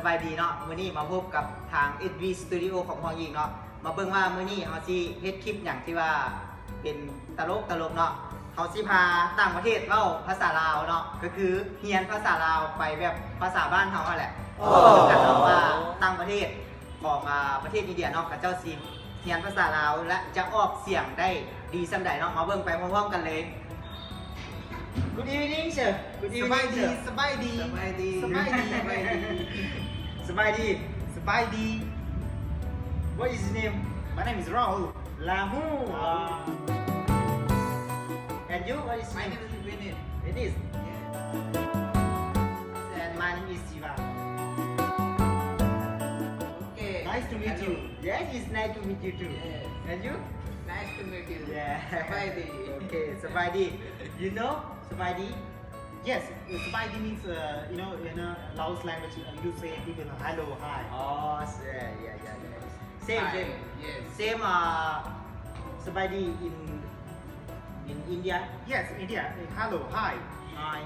บายดีเนาะมื้อนี้มาพบกับทาง SV Studio ของพ่อหญิงเนาะมาเบิ่งว่ามื้อนี้เฮาสิเฮ็ดคลิปหยังที่ว่าเป็นตลกเนาะเฮาสิพาต่างประเทศเว้าภาษาลาวเนาะก็คือเรียนภาษาลาวไปแบบภาษาบ้านเฮานั่นแหละกันเนาะว่าต่างประเทศของประเทศอินเดียเนาะกับเจ้าสิเรียนภาษาลาวและจะออกเสียงได้ดีส่ำใดเนาะมาเบิ่งไปพร้อมๆกันเลย Good evening sir Good สบาย evening ดี sir สบายดี สบายดี สบายดี สบายดี สบายดี What is his name? My name is Rahul. Lahu. And you? What is My name? name is Vinit. It is. And my name is Siva. Okay. Nice to meet you. Hello. Yes, it's nice to meet you too. Yes. And you? Nice to meet you. Yeah. Sabadi. Okay, Sabadi. You know Sabadi? Yes, Sabadi means in Laos language you say even hello, hi. Oh, yeah. Same, Hi. same. Yes. Same. Sabadi in India. Yes, India. Hello, hi. Hi.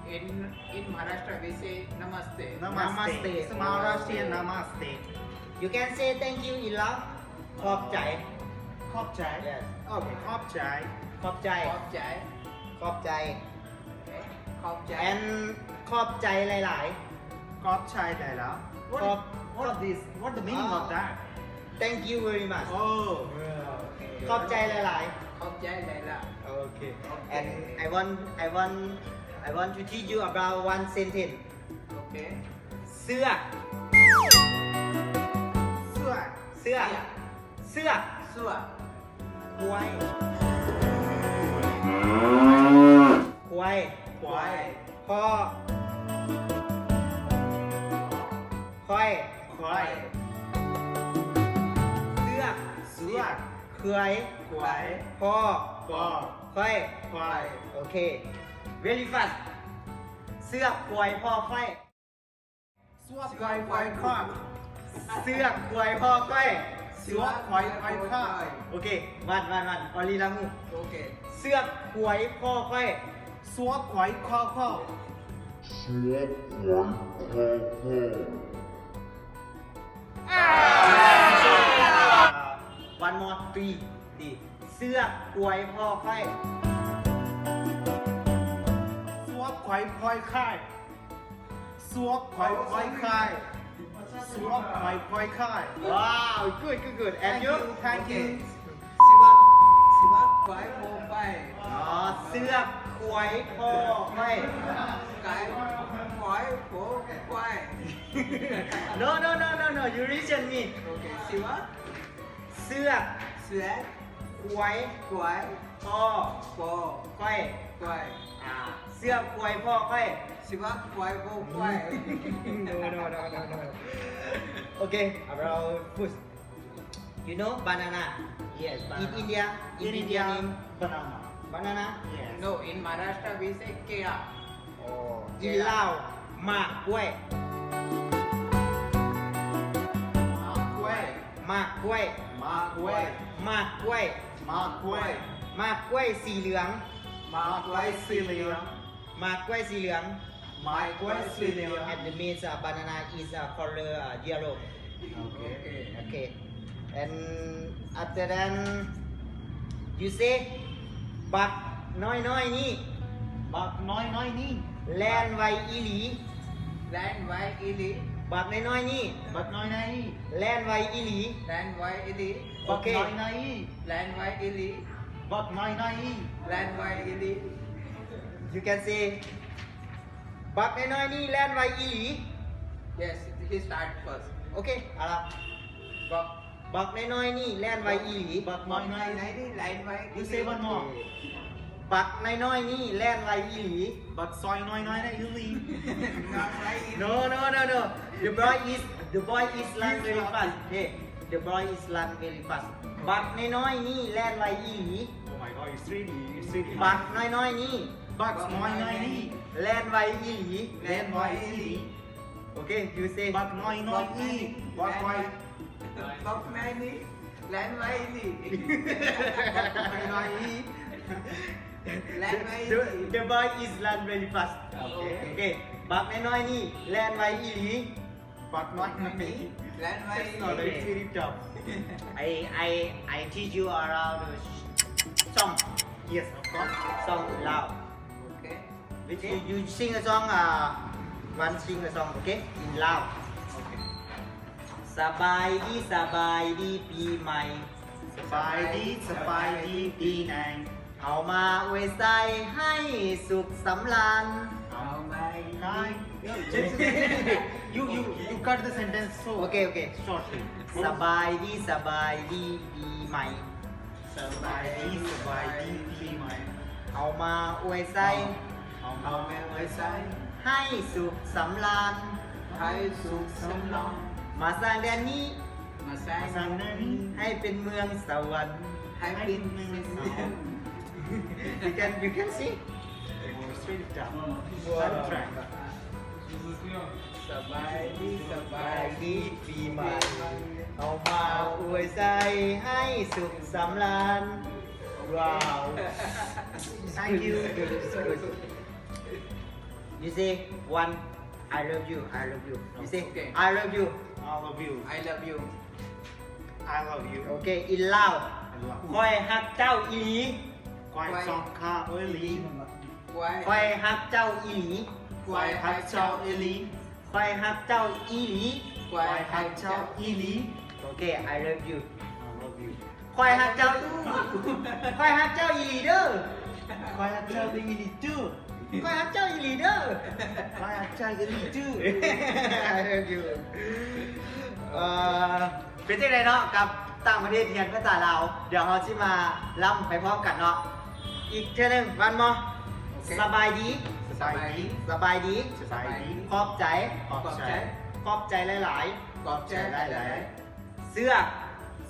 In Maharashtra we say namaste. Namaste. It's Maharashtrian namaste. You can say thank you in Lao. ขอบใจ ขอบใจ Yes. Okay, ขอบใจ ขอบใจ Khop jai. ขอบใจ Okay. Khop jai. and ขอบใจหลาย ขอบใจได้แล้ว ขอบ What this? What the meaning of that? ๆ Thank you very much Oh. ขอบใจหลาย Khop jai Laila. ๆ Okay and I want to teach you about one sentence Okay. เสื้อ เสื้อ เสื้อ เสื้อ Sua. ควายควาย ควาย พ่อควาย ควาย เสื้อ เสื้อ เคย ควาย พ่อ ควาย ควาย ควาย โอเค very fast เสื้อควายพ่อควาย เสื้อควายควายควาย เสื้อควายพ่อควาย เสื้อควายควายควาย โอเควันออลีลามู Okay. เสื้อควายพ่อควาย เสื้อควายควายควาย วันมอตรีดีเสื้อควายพ่อควาย เสื้อควายควายควายเสื้อควายควายควายเสื้อควายควายควาย ว้าว good and you Thank you Siva. Siva. Khoi pho pai. อ๋อเสื้อควายพ่อควาย Cái khoi pho pai. no you listen me Okay. Siva. เสื้อ Sue. ควาย Khoi พ่อ pho ควาย pai. เสื้อควายพ่อควาย Siva. Khoi pho pai. no okay about food you know banana Yes in India In India banana banana Yes No, in Maharashtra we say kea. กินเหล้าหมากกล้วย กล้วย หมากกล้วย มะกล้วย หมากกล้วย มะกล้วย หมากกล้วยสีเหลือง มะกล้วยสีเหลือง หมากกล้วยสีเหลือง มะกล้วยสีเหลือง and the means banana is color yellow Okay okay and after that you say บักน้อยๆนี่ บักน้อยน้อยนี่ แลนไวอีหลี Land Y ili. บักน้อยๆนี่ บักน้อยน้อยนี่ แลนไวอีหลี Land Y ili. บักน้อยน้อยนี่ Land Y ili. บักน้อยน้อยนี่ Land Y ili. you can say บักน้อยๆนี่แลนไวอีหลี Yes, he start first. โอเคเอาละ Bak บักน้อยๆนี่แลนไวอีหลี บักน้อยน้อยนี่ Land Y. You say one more บักน้อยๆนี่แลนไวอีหลี บักซอยน้อยน้อยนี่ยูรี Not like it. no the boy is run very fast hey the boy is run very fast บักน้อยๆนี่แลนไวอีหลี Oh my god it's 3D บักน้อยๆนี่ บักน้อยน้อยนี่ แลนไวอีหลี เล่นไว้อีหลี โอเค you say บักน้อยน้อยนี่บักไว้ Bak nani? Land Y ili. น้อยน้อยนี่ Land Y the, ili. the boy is run very fast Okay. โอเคบักน้อยๆนี่แลนไวอีหลี บ but not me. แลนไว้ It's not a easy job. I teach you around the song Yes, of course. song loud โอเค you sing a song one sing a song okay in loud Okay. สบายดีปีใหม่ สบายดีปีไหน เอามาอวยใส่ให้สุขสำราญ เอาไหม Hi. You cut the sentence so โอเคshortly. สบายดีปีใหม่ สบายดีปีใหม่ เอามาอวยใส่ เอาแม่ไว้ใส่ ให้สุขสำราญ ให้สุขสำรอง มาสร้างแดนนี้ มาสร้าง มาสร้างแดนนี้ ให้เป็นเมืองสวรรค์ ให้เป็นเมืองสอง you can see Straight down. Wow. I'm trying. สบายดีสบา บาย ย ดี ดีปีใหม่ เอามาอวยใส่ให้สุขสำราญว้าว Thank you. You say one I love you you say Okay. I love you I love you. I love you I love you. okay in loud I love คอยฮักเจ้าอีหลี Quite song car early. ไว้ คอยฮักเจ้าอีหลี Quite hot chow early. คอยฮักเจ้าอีหลี ไว้ Quite ให้ hot เจ้า chow early. okay I love you I love you. คอยฮักเจ้าคอยฮักเจ้าอีหลีเด้อ Quite hot chow early too. คอยฮักเจ้าอีหลีเด้อ Quite hot chow early too. I love you เป็นจังไดเนาะกับต่างประเทศเรียนภาษาลาว เดี๋ยวเราสิมาล่ำไปพร้อมกันเนาะ อีกเท่านึงวันมอสบายดี สบายดี สบายดี สบายดี ขอบใจ ขอบใจ ขอบใจหลาย ขอบใจหลาย ๆ เสื้อ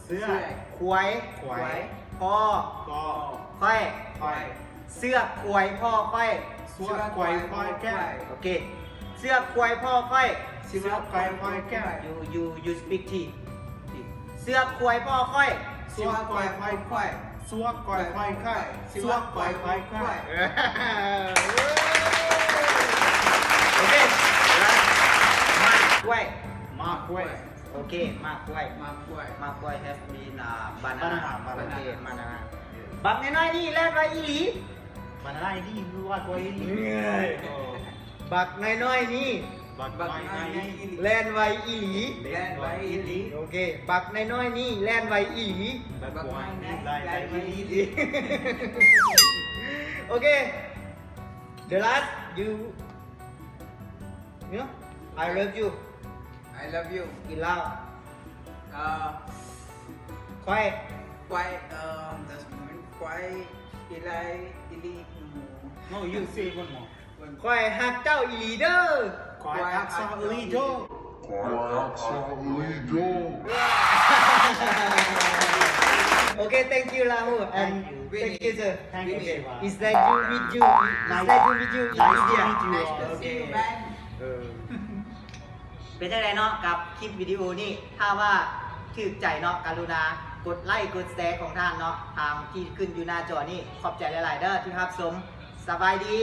เสื้อ ควย ขวาย พ่อ ก็ ค่อย ควาย เสื้อควยพ่อค่อย สวดควายควายแก้ว โอเค เสื้อควยพ่อค่อย ๆชื่อว่าควายควายแก้ว you speak T เสื้อควยพ่อค่อย ชื่อว่าควายควายควาย สวดควายควายควายสวดควายควายควาย โอเคมากกล้วย มากเว้ย โอเคมากกล้วย มากล้วย มากกล้วย has been banana banana โอเค banana บักน้อยๆนี่แล่นไว้อีหลี มันอะไรที่รู้ว่าควายนี่ บักน้อยๆนี่ บัก บัก ไม้ น้อย ไง นี่ แล่นไว้อีหลี แล่นไว้อีหลี โอเค บักน้อยๆนี่แล่นไว้อีหลี บักไม้นี่ไล่ไล่ไว้ดี โอเค the last you know I love you I love you กินเหล้า ค่อย ควายdas Moment ควายอีไลอีลีหมู No you say one more ค่อยฮักเจ้าอีหลีเด้อ ควายอักษรลีโด Okay, thank you, Lahu, and Thank thank you, sir. Thank you, Vinny. Deva. Is that you with you? Is that you with you in Nice to India? meet you. Nice to see you man เป็นจังไดเนาะกับคลิปวิดีโอนี้ถ้าว่าถูกใจเนาะกรุณากดไลค์กดแชร์ของท่านเนาะทางที่ขึ้นอยู่หน้าจอนี่ขอบใจหลาย ๆ เด้อที่รับชมสบายดี